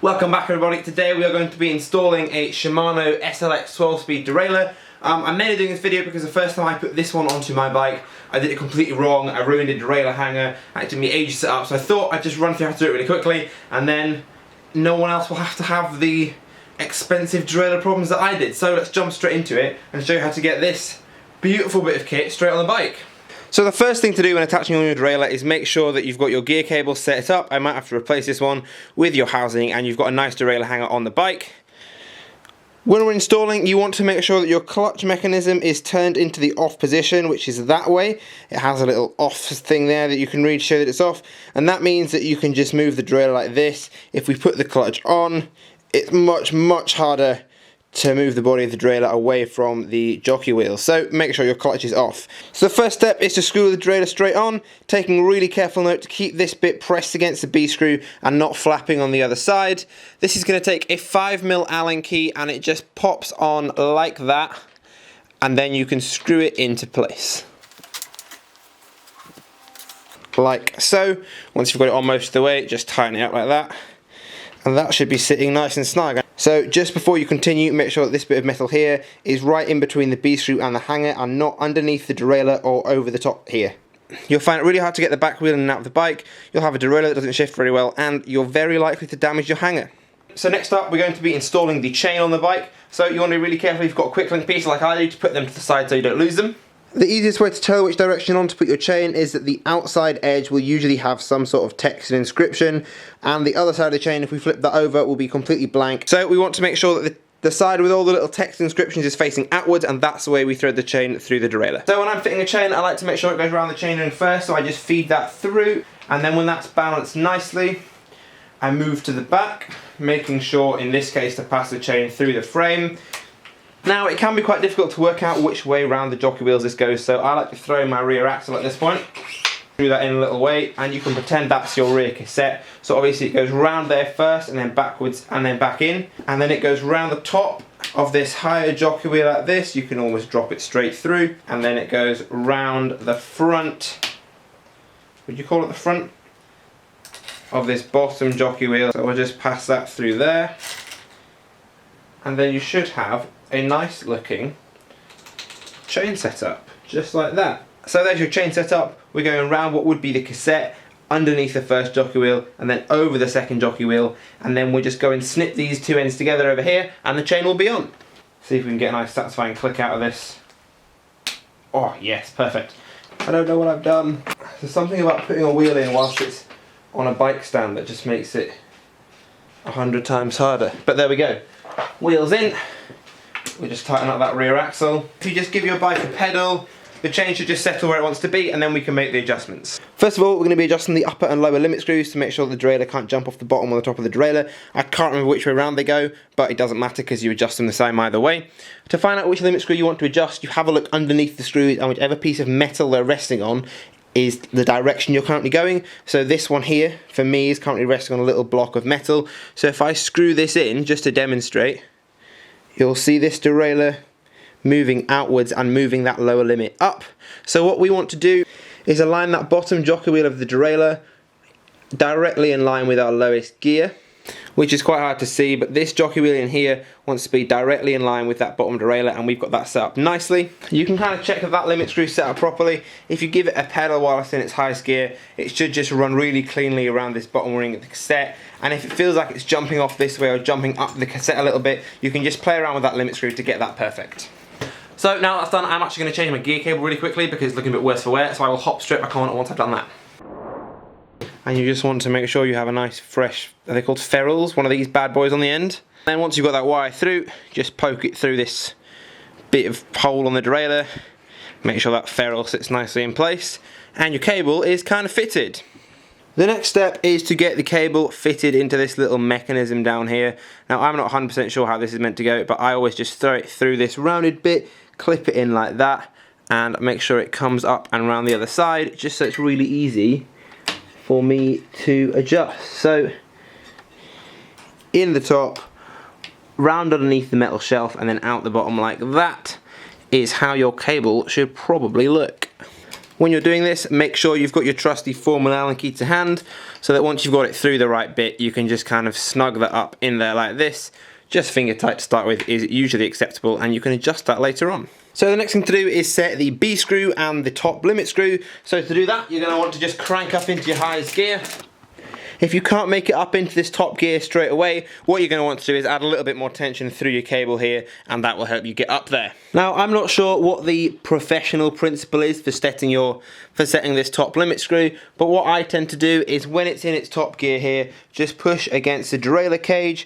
Welcome back everybody. Today we are going to be installing a Shimano SLX 12-speed derailleur. I'm mainly doing this video because the first time I put this one onto my bike I did it completely wrong. I ruined a derailleur hanger and it took me ages to set up, so I thought I'd just run through how to do it really quickly and then no one else will have to have the expensive derailleur problems that I did. So let's jump straight into it and show you how to get this beautiful bit of kit straight on the bike. So the first thing to do when attaching on your derailleur is make sure that you've got your gear cable set up. I might have to replace this one with your housing, and you've got a nice derailleur hanger on the bike. When we're installing, you want to make sure that your clutch mechanism is turned into the off position, which is that way. It has a little off thing there that you can read to show that it's off, and that means that you can just move the derailleur like this. If we put the clutch on, it's much harder to move the body of the derailleur away from the jockey wheel, so make sure your clutch is off. So the first step is to screw the derailleur straight on, taking really careful note to keep this bit pressed against the B-screw and not flapping on the other side. This is going to take a 5mm Allen key and it just pops on like that, and then you can snap it into place. Like so. Once you've got it on most of the way, just tighten it up like that. And that should be sitting nice and snug. So just before you continue, make sure that this bit of metal here is right in between the B-screw and the hanger and not underneath the derailleur or over the top here. You'll find it really hard to get the back wheel in and out of the bike, you'll have a derailleur that doesn't shift very well, and you're very likely to damage your hanger. So next up we're going to be installing the chain on the bike. So you want to be really careful if you've got quick link pieces like I do to put them to the side so you don't lose them. The easiest way to tell which direction on to put your chain is that the outside edge will usually have some sort of text and inscription, and the other side of the chain, if we flip that over, will be completely blank. So we want to make sure that the side with all the little text inscriptions is facing outwards, and that's the way we thread the chain through the derailleur. So when I'm fitting a chain, I like to make sure it goes around the chain ring first, so I just feed that through, and then when that's balanced nicely, I move to the back, making sure in this case to pass the chain through the frame. Now it can be quite difficult to work out which way round the jockey wheels this goes, so I like to throw my rear axle at this point, do that in a little way, and you can pretend that's your rear cassette. So obviously it goes round there first and then backwards and then back in, and then it goes round the top of this higher jockey wheel like this. You can almost drop it straight through, and then it goes round the front, would you call it the front? Of this bottom jockey wheel. So we'll just pass that through there, and then you should have a nice looking chain setup, just like that. So there's your chain setup. We're going around what would be the cassette, underneath the first jockey wheel, and then over the second jockey wheel, and then we're just going to snip these two ends together over here, and the chain will be on. See if we can get a nice satisfying click out of this. Oh yes, perfect. I don't know what I've done. There's something about putting a wheel in whilst it's on a bike stand that just makes it 100 times harder. But there we go. Wheels in. We just tighten up that rear axle. If you just give your bike a pedal, the chain should just settle where it wants to be, and then we can make the adjustments. First of all, we're going to be adjusting the upper and lower limit screws to make sure the derailleur can't jump off the bottom or the top of the derailleur. I can't remember which way around they go, but it doesn't matter because you adjust them the same either way. To find out which limit screw you want to adjust, you have a look underneath the screws, and whichever piece of metal they're resting on is the direction you're currently going. So this one here, for me, is currently resting on a little block of metal. So if I screw this in, just to demonstrate, you'll see this derailleur moving outwards and moving that lower limit up. So what we want to do is align that bottom jockey wheel of the derailleur directly in line with our lowest gear, which is quite hard to see, but this jockey wheel in here wants to be directly in line with that bottom derailleur, and we've got that set up nicely. You can kind of check that that limit screw is set up properly. If you give it a pedal while it's in its highest gear, it should just run really cleanly around this bottom ring of the cassette, and if it feels like it's jumping off this way or jumping up the cassette a little bit, you can just play around with that limit screw to get that perfect. So now that's done, I'm actually going to change my gear cable really quickly because it's looking a bit worse for wear, so I will hop straight back on once I've done that. And you just want to make sure you have a nice fresh, are they called ferrules? One of these bad boys on the end. Then once you've got that wire through, just poke it through this bit of hole on the derailleur, make sure that ferrule sits nicely in place, and your cable is kind of fitted. The next step is to get the cable fitted into this little mechanism down here. Now I'm not 100% sure how this is meant to go, but I always just throw it through this rounded bit, clip it in like that, and make sure it comes up and around the other side, just so it's really easy for me to adjust. So in the top, round underneath the metal shelf, and then out the bottom like that is how your cable should probably look. When you're doing this, make sure you've got your trusty Formula Allen key to hand, so that once you've got it through the right bit, you can just kind of snug that up in there like this. Just finger tight to start with is usually acceptable, and you can adjust that later on. So the next thing to do is set the B screw and the top limit screw. So to do that, you're going to want to just crank up into your highest gear. If you can't make it up into this top gear straight away, what you're going to want to do is add a little bit more tension through your cable here, and that will help you get up there. Now, I'm not sure what the professional principle is for setting this top limit screw, but what I tend to do is when it's in its top gear here, just push against the derailleur cage.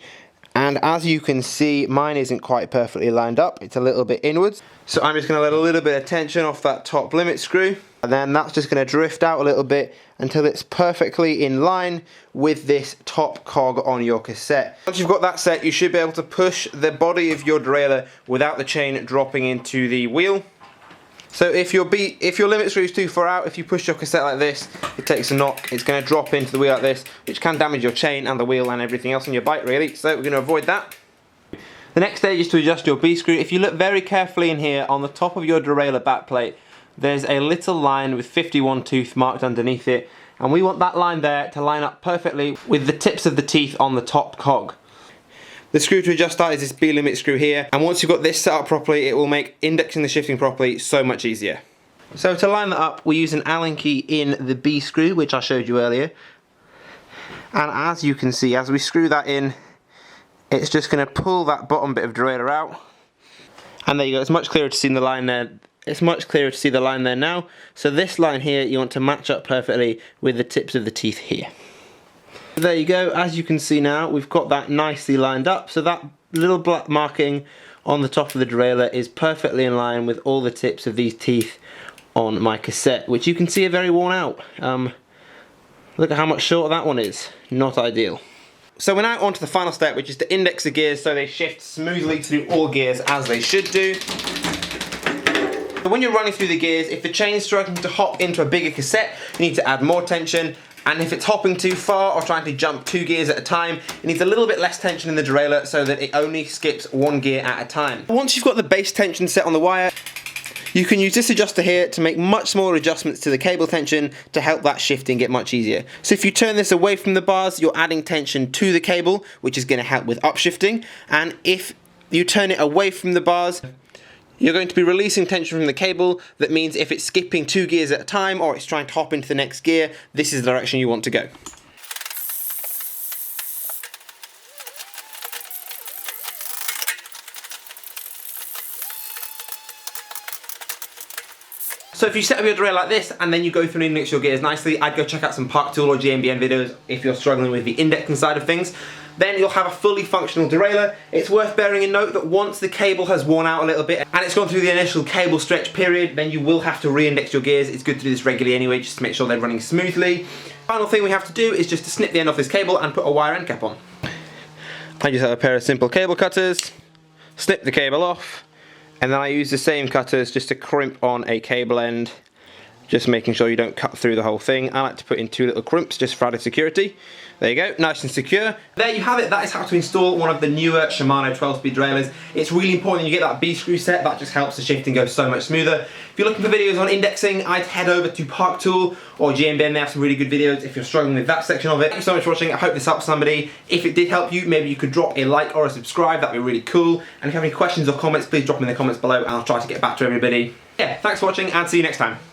And as you can see, mine isn't quite perfectly lined up, it's a little bit inwards. So I'm just going to let a little bit of tension off that top limit screw, and then that's just going to drift out a little bit until it's perfectly in line with this top cog on your cassette. Once you've got that set, you should be able to push the body of your derailleur without the chain dropping into the wheel. So if your limit screw is too far out, if you push your cassette like this, it takes a knock, it's going to drop into the wheel like this, which can damage your chain and the wheel and everything else on your bike really, so we're going to avoid that. The next stage is to adjust your B screw. If you look very carefully in here, on the top of your derailleur backplate, there's a little line with 51 tooth marked underneath it, and we want that line there to line up perfectly with the tips of the teeth on the top cog. The screw to adjust that is this B limit screw here, and once you've got this set up properly, it will make indexing the shifting properly so much easier. So to line that up, we use an Allen key in the B screw, which I showed you earlier. And as you can see, as we screw that in, it's just going to pull that bottom bit of derailleur out. And there you go, it's much clearer to see the line there. It's much clearer to see the line there now. So this line here, you want to match up perfectly with the tips of the teeth here. There you go, as you can see now, we've got that nicely lined up, so that little black marking on the top of the derailleur is perfectly in line with all the tips of these teeth on my cassette, which you can see are very worn out. Look at how much shorter that one is, not ideal. So we're now on to the final step, which is to index the gears so they shift smoothly through all gears as they should do. When you're running through the gears, if the chain is struggling to hop into a bigger cassette, you need to add more tension. And if it's hopping too far or trying to jump 2 gears at a time, it needs a little bit less tension in the derailleur so that it only skips 1 gear at a time. Once you've got the base tension set on the wire, you can use this adjuster here to make much smaller adjustments to the cable tension to help that shifting get much easier. So if you turn this away from the bars, you're adding tension to the cable, which is going to help with upshifting. And if you turn it away from the bars, you're going to be releasing tension from the cable. That means if it's skipping 2 gears at a time or it's trying to hop into the next gear, this is the direction you want to go. So if you set up your derailleur like this and then you go through and index your gears nicely, I'd go check out some Park Tool or GMBN videos if you're struggling with the indexing side of things. Then you'll have a fully functional derailleur. It's worth bearing in note that once the cable has worn out a little bit and it's gone through the initial cable stretch period, then you will have to re-index your gears. It's good to do this regularly anyway, just to make sure they're running smoothly. Final thing we have to do is just to snip the end off this cable and put a wire end cap on. I just have a pair of simple cable cutters, snip the cable off, and then I use the same cutters just to crimp on a cable end, just making sure you don't cut through the whole thing. I like to put in 2 little crimps just for added security. There you go, nice and secure. There you have it, that is how to install one of the newer Shimano 12-speed derailleurs. It's really important you get that B screw set, that just helps the shifting go so much smoother. If you're looking for videos on indexing, I'd head over to Park Tool or GMBN, they have some really good videos if you're struggling with that section of it. Thank you so much for watching, I hope this helped somebody. If it did help you, maybe you could drop a like or a subscribe, that'd be really cool. And if you have any questions or comments, please drop them in the comments below and I'll try to get back to everybody. Yeah, thanks for watching and see you next time.